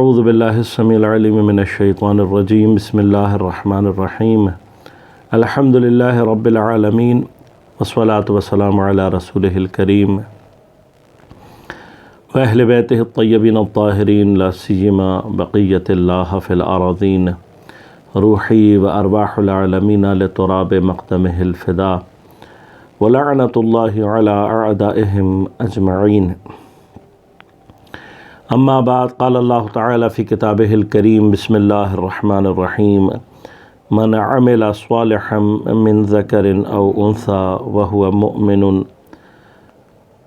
اعوذ باللہ السمیع العلیم من الشیطان الرجیم بسم اللہ الرحمن الرحیم الحمد للہ رب العالمین والصلاة والسلام علی رسولہ الکریم واہل بیتہ الطیبین الطاہرین لا سیما بقیت اللہ فی الارضین روحی و ارواح العالمین لتراب مقدمہ الفدا ولعنت اللہ علی اعدائہم اجمعین اما بعد قال اللہ تعالی فی کتابہ الکریم بسم اللہ الرحمن الرحیم من عمل صالحا من ذکر او انثى وهو مؤمن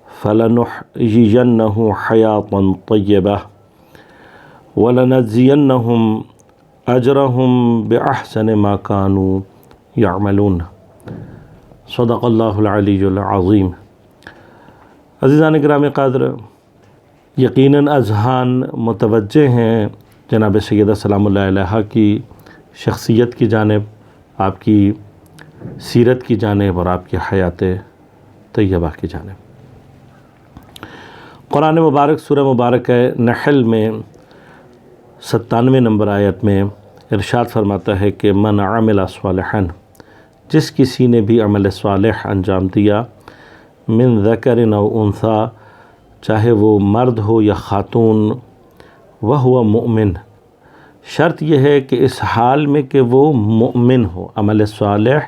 فلنحیینہ حیاتا طیبہ ولنجزینہم اجرہم باحسن ما كانوا یعملون صدق اللہ العلی العظیم۔ عزیزان گرامی قدر، یقیناً اذہان متوجہ ہیں جناب سیدہ سلام اللہ علیہا کی شخصیت کی جانب، آپ کی سیرت کی جانب اور آپ کی حیات طیبہ کی جانب۔ قرآن مبارک سورہ مبارک نحل میں 97 نمبر آیت میں ارشاد فرماتا ہے کہ من عمل صالحا، جس کسی نے بھی عمل صالح انجام دیا، من ذکر او انثی، چاہے وہ مرد ہو یا خاتون، وہو مؤمن، شرط یہ ہے کہ اس حال میں کہ وہ مؤمن ہو، عمل صالح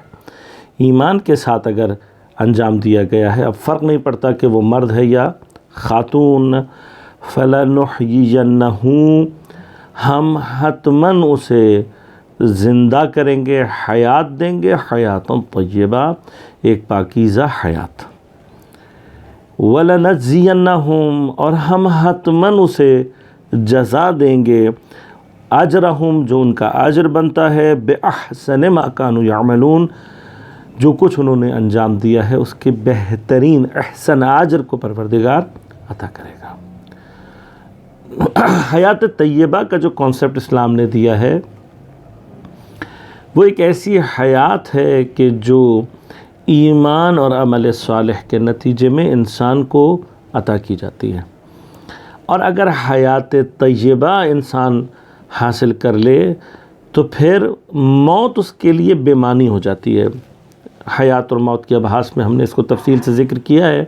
ایمان کے ساتھ اگر انجام دیا گیا ہے، اب فرق نہیں پڑتا کہ وہ مرد ہے یا خاتون، فَلَنُحْيِيَنَّهُ، ہم حتماً اسے زندہ کریں گے، حیات دیں گے، حیات طیبہ، ایک پاکیزہ حیات، وَلَنَجْزِيَنَّهُمْ، اور ہم حتماً اسے جزا دیں گے، اجرہم، جو ان کا اجر بنتا ہے، بِأَحْسَنِ مَا كَانُوا يَعْمَلُونَ، جو کچھ انہوں نے انجام دیا ہے اس کے بہترین احسن اجر کو پروردگار عطا کرے گا۔ حیات طیبہ کا جو کانسیپٹ اسلام نے دیا ہے وہ ایک ایسی حیات ہے کہ جو ایمان اور عمل صالح کے نتیجے میں انسان کو عطا کی جاتی ہے، اور اگر حیات طیبہ انسان حاصل کر لے تو پھر موت اس کے لیے بے معنی ہو جاتی ہے۔ حیات اور موت کے ابحاث میں ہم نے اس کو تفصیل سے ذکر کیا ہے،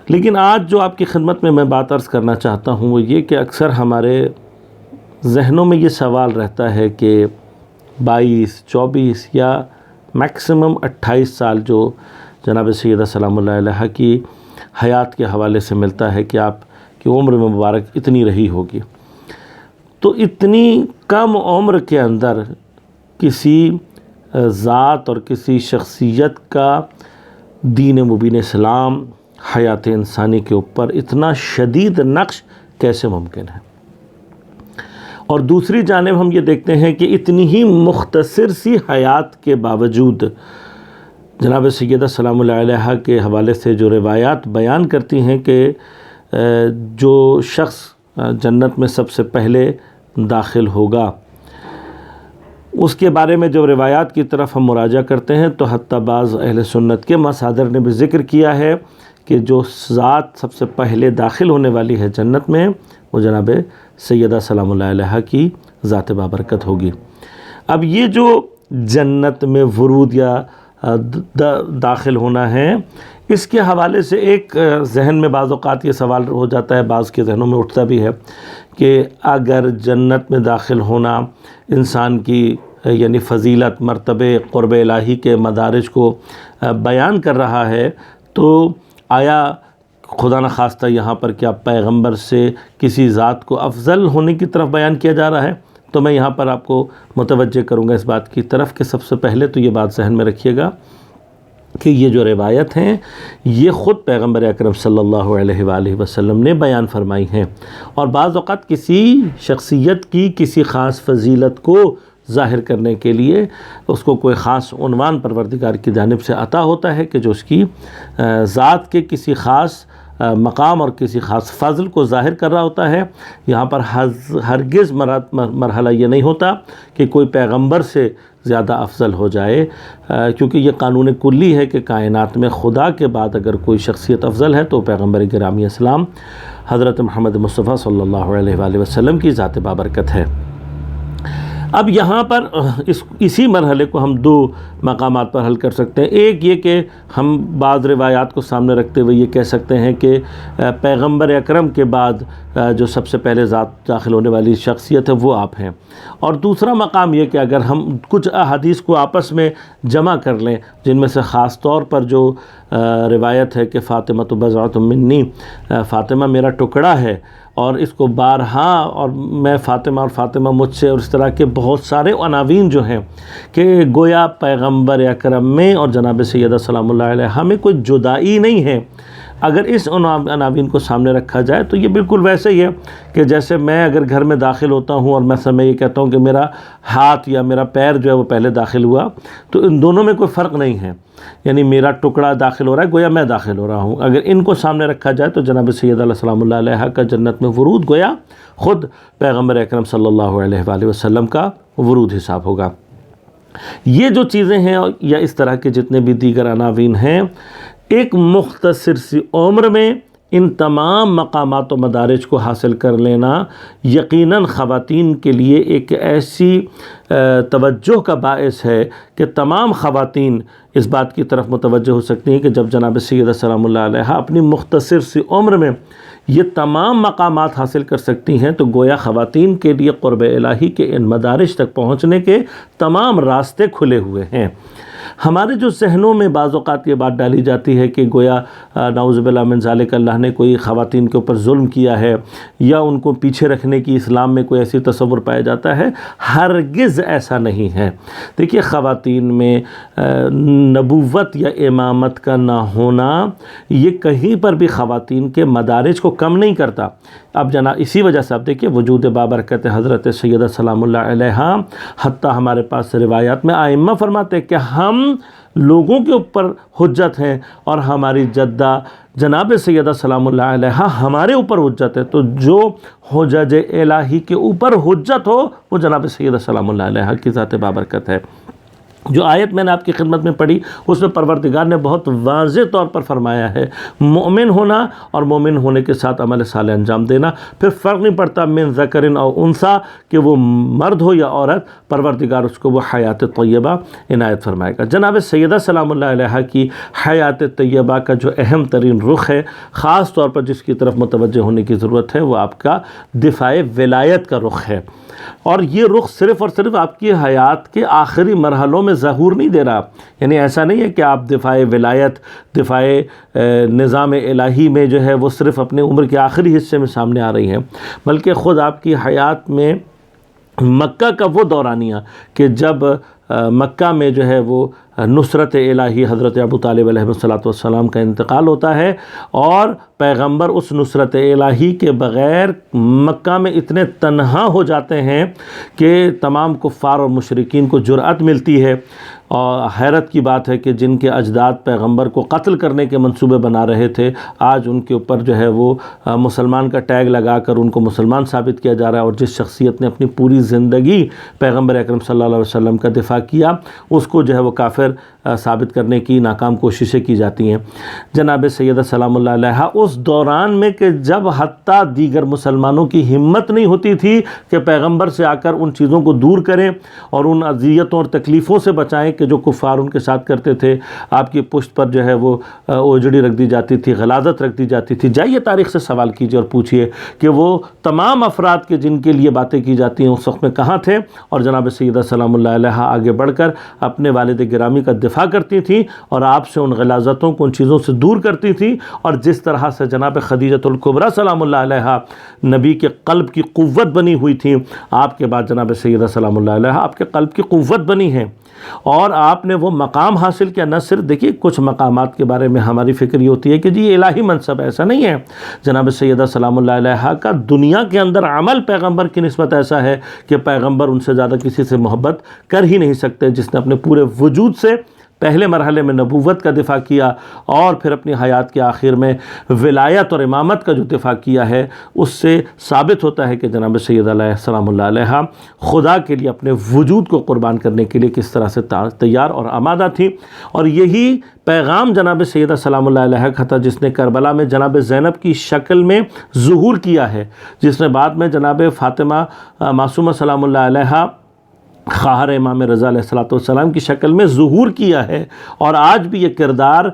لیکن آج جو آپ کی خدمت میں بات عرض کرنا چاہتا ہوں وہ یہ کہ اکثر ہمارے ذہنوں میں یہ سوال رہتا ہے کہ 22، 24 یا میکسیمم 28 سال جو جناب سیدہ سلام اللہ علیہا کی حیات کے حوالے سے ملتا ہے کہ آپ کی عمر مبارک اتنی رہی ہوگی، تو اتنی کم عمر کے اندر کسی ذات اور کسی شخصیت کا دین مبین اسلام، حیات انسانی کے اوپر اتنا شدید نقش کیسے ممکن ہے؟ اور دوسری جانب ہم یہ دیکھتے ہیں کہ اتنی ہی مختصر سی حیات کے باوجود جناب سیدہ سلام اللہ علیہا کے حوالے سے جو روایات بیان کرتی ہیں کہ جو شخص جنت میں سب سے پہلے داخل ہوگا، اس کے بارے میں جب روایات کی طرف ہم مراجعہ کرتے ہیں تو حتیٰ بعض اہل سنت کے مصادر نے بھی ذکر کیا ہے کہ جو ذات سب سے پہلے داخل ہونے والی ہے جنت میں وہ جناب سیدہ سلام اللہ علیہا کی ذات بابرکت ہوگی۔ اب یہ جو جنت میں ورود یا داخل ہونا ہے، اس کے حوالے سے ایک ذہن میں بعض اوقات یہ سوال ہو جاتا ہے، بعض کے ذہنوں میں اٹھتا بھی ہے کہ اگر جنت میں داخل ہونا انسان کی یعنی فضیلت، مرتبے، قرب الہی کے مدارج کو بیان کر رہا ہے، تو آیا خدا نخواستہ یہاں پر کیا پیغمبر سے کسی ذات کو افضل ہونے کی طرف بیان کیا جا رہا ہے؟ تو میں یہاں پر آپ کو متوجہ کروں گا اس بات کی طرف کہ سب سے پہلے تو یہ بات ذہن میں رکھیے گا کہ یہ جو روایت ہیں یہ خود پیغمبر اکرم صلی اللہ علیہ وآلہ وسلم نے بیان فرمائی ہیں، اور بعض اوقات کسی شخصیت کی کسی خاص فضیلت کو ظاہر کرنے کے لیے اس کو کوئی خاص عنوان پروردگار کی جانب سے عطا ہوتا ہے کہ جو اس کی ذات کے کسی خاص مقام اور کسی خاص فضل کو ظاہر کر رہا ہوتا ہے۔ یہاں پر ہرگز مرحلہ یہ نہیں ہوتا کہ کوئی پیغمبر سے زیادہ افضل ہو جائے، کیونکہ یہ قانون کلی ہے کہ کائنات میں خدا کے بعد اگر کوئی شخصیت افضل ہے تو پیغمبر گرامی اسلام حضرت محمد مصطفیٰ صلی اللہ علیہ وآلہ وسلم کی ذات بابرکت ہے۔ اب یہاں پر اسی مرحلے کو ہم دو مقامات پر حل کر سکتے ہیں۔ ایک یہ کہ ہم بعض روایات کو سامنے رکھتے ہوئے یہ کہہ سکتے ہیں کہ پیغمبر اکرم کے بعد جو سب سے پہلے ذات داخل ہونے والی شخصیت ہے وہ آپ ہیں، اور دوسرا مقام یہ کہ اگر ہم کچھ احادیث کو آپس میں جمع کر لیں، جن میں سے خاص طور پر جو روایت ہے کہ فاطمہ بضعۃ منی، فاطمہ میرا ٹکڑا ہے، اور اس کو بارہا اور میں فاطمہ اور فاطمہ مجھ سے، اور اس طرح کے بہت سارے عناوین جو ہیں کہ گویا پیغمبر اکرم میں اور جناب سیدہ سلام اللہ علیہا میں کوئی جدائی نہیں ہے۔ اگر اس عناوین کو سامنے رکھا جائے تو یہ بالکل ویسے ہی ہے کہ جیسے میں اگر گھر میں داخل ہوتا ہوں اور میں یہ کہتا ہوں کہ میرا ہاتھ یا میرا پیر جو ہے وہ پہلے داخل ہوا، تو ان دونوں میں کوئی فرق نہیں ہے، یعنی میرا ٹکڑا داخل ہو رہا ہے گویا میں داخل ہو رہا ہوں۔ اگر ان کو سامنے رکھا جائے تو جناب سیدہ سلام اللہ علیہا کا جنت میں ورود گویا خود پیغمبر اکرم صلی اللہ علیہ وآلہ وسلم کا ورود حساب ہوگا۔ یہ جو چیزیں ہیں یا اس طرح کے جتنے بھی دیگر عناوین ہیں، ایک مختصر سی عمر میں ان تمام مقامات و مدارج کو حاصل کر لینا یقیناً خواتین کے لیے ایک ایسی توجہ کا باعث ہے کہ تمام خواتین اس بات کی طرف متوجہ ہو سکتی ہیں کہ جب جناب سیدہ سلام اللہ علیہا اپنی مختصر سی عمر میں یہ تمام مقامات حاصل کر سکتی ہیں تو گویا خواتین کے لیے قرب الہی کے ان مدارج تک پہنچنے کے تمام راستے کھلے ہوئے ہیں۔ ہمارے جو ذہنوں میں بعض اوقات یہ بات ڈالی جاتی ہے کہ گویا نعوذ باللہ من ذالک اللہ نے کوئی خواتین کے اوپر ظلم کیا ہے یا ان کو پیچھے رکھنے کی اسلام میں کوئی ایسی تصور پایا جاتا ہے، ہرگز ایسا نہیں ہے۔ دیکھیے، خواتین میں نبوت یا امامت کا نہ ہونا یہ کہیں پر بھی خواتین کے مدارج کو کم نہیں کرتا۔ اب جناب اسی وجہ سے آپ دیکھیے وجود بابرکت حضرت سیدہ سلام اللہ علیہا، حتیٰ ہمارے پاس روایات میں ائمہ فرماتے ہیں کہ ہم لوگوں کے اوپر حجت ہیں اور ہماری جدہ جناب سیدہ سلام اللہ علیہا ہمارے اوپر حجت ہے، تو جو حجج الہی کے اوپر حجت ہو وہ جناب سیدہ سلام اللہ علیہا کی ذات بابرکت ہے۔ جو آیت میں نے آپ کی خدمت میں پڑھی اس میں پروردگار نے بہت واضح طور پر فرمایا ہے مومن ہونا اور مومن ہونے کے ساتھ عمل صالح انجام دینا، پھر فرق نہیں پڑتا من ذکر او انثی کہ وہ مرد ہو یا عورت، پروردگار اس کو وہ حیات طیبہ عنایت فرمائے گا۔ جناب سیدہ سلام اللہ علیہا کی حیات طیبہ کا جو اہم ترین رخ ہے، خاص طور پر جس کی طرف متوجہ ہونے کی ضرورت ہے، وہ آپ کا دفاع ولایت کا رخ ہے، اور یہ رخ صرف اور صرف آپ کی حیات کے آخری مرحلوں میں ظہور نہیں دے رہا، یعنی ایسا نہیں ہے کہ آپ دفاع ولایت، دفاع نظام الہی میں جو ہے وہ صرف اپنے عمر کے آخری حصے میں سامنے آ رہی ہیں، بلکہ خود آپ کی حیات میں مکہ کا وہ دورانیہ کہ جب مکہ میں جو ہے وہ نصرت الہی حضرت ابو طالب علیہ السلام کا انتقال ہوتا ہے، اور پیغمبر اس نصرت الہی کے بغیر مکہ میں اتنے تنہا ہو جاتے ہیں کہ تمام کفار اور مشرکین کو جرأت ملتی ہے، اور حیرت کی بات ہے کہ جن کے اجداد پیغمبر کو قتل کرنے کے منصوبے بنا رہے تھے، آج ان کے اوپر جو ہے وہ مسلمان کا ٹیگ لگا کر ان کو مسلمان ثابت کیا جا رہا ہے، اور جس شخصیت نے اپنی پوری زندگی پیغمبر اکرم صلی اللہ علیہ وسلم کا دفاع کیا اس کو جو ہے وہ کافر ثابت کرنے کی ناکام کوششیں کی جاتی ہیں۔ جناب سیدہ سلام اللہ علیہا اس دوران میں کہ جب حتیٰ دیگر مسلمانوں کی ہمت نہیں ہوتی تھی کہ پیغمبر سے آ کر ان چیزوں کو دور کریں اور ان اذیتوں اور تکلیفوں سے بچائیں کہ جو کفار ان کے ساتھ کرتے تھے، آپ کی پشت پر جو ہے وہ اوجڑی رکھ دی جاتی تھی، غلاظت رکھ دی جاتی تھی۔ جائیے تاریخ سے سوال کیجیے اور پوچھئے کہ وہ تمام افراد کے جن کے لیے باتیں کی جاتی ہیں اس وقت میں کہاں تھے، اور جناب سیدہ سلام اللہ علیہا آگے بڑھ کر اپنے والد گرامی کا دفاع کرتی تھیں اور آپ سے ان غلاظتوں کو، ان چیزوں سے دور کرتی تھیں، اور جس طرح سے جناب خدیجۃ الکبریٰ سلام اللہ علیہا نبی کے قلب کی قوت بنی ہوئی تھیں، آپ کے بعد جناب سیدہ سلام اللہ علیہا آپ کے قلب کی قوت بنی ہے، اور آپ نے وہ مقام حاصل کیا۔ نہ صرف دیکھیے کچھ مقامات کے بارے میں ہماری فکر یہ ہوتی ہے کہ جی یہ الہی منصب، ایسا نہیں ہے۔ جناب سیدہ سلام اللہ علیہا کا دنیا کے اندر عمل پیغمبر کی نسبت ایسا ہے کہ پیغمبر ان سے زیادہ کسی سے محبت کر ہی نہیں سکتے، جس نے اپنے پورے وجود سے پہلے مرحلے میں نبوت کا دفاع کیا اور پھر اپنی حیات کے آخر میں ولایت اور امامت کا جو دفاع کیا ہے، اس سے ثابت ہوتا ہے کہ جناب سیدہ علیہ السلام اللہ علیہ خدا کے لیے اپنے وجود کو قربان کرنے کے لیے کس طرح سے تیار اور آمادہ تھی۔ اور یہی پیغام جناب سیدہ سلام اللہ علیہ کا تھا جس نے کربلا میں جناب زینب کی شکل میں ظہور کیا ہے، جس نے بعد میں جناب فاطمہ معصومہ سلام اللہ علیہ خواہر امام رضا علیہ السلام کی شکل میں ظہور کیا ہے، اور آج بھی یہ کردار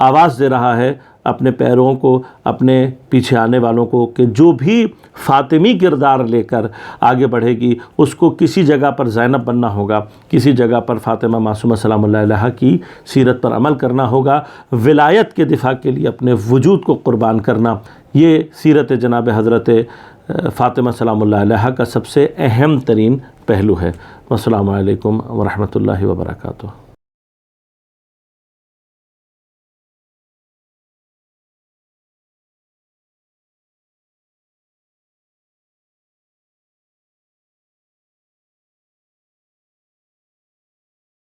آواز دے رہا ہے اپنے پیروں کو، اپنے پیچھے آنے والوں کو، کہ جو بھی فاطمی کردار لے کر آگے بڑھے گی اس کو کسی جگہ پر زینب بننا ہوگا، کسی جگہ پر فاطمہ معصومہ سلام اللہ علیہ کی سیرت پر عمل کرنا ہوگا، ولایت کے دفاع کے لیے اپنے وجود کو قربان کرنا، یہ سیرت جناب حضرت فاطمہ سلام اللہ علیہ کا سب سے اہم ترین پہلو ہے۔ والسلام علیکم ورحمۃ اللہ وبرکاتہ۔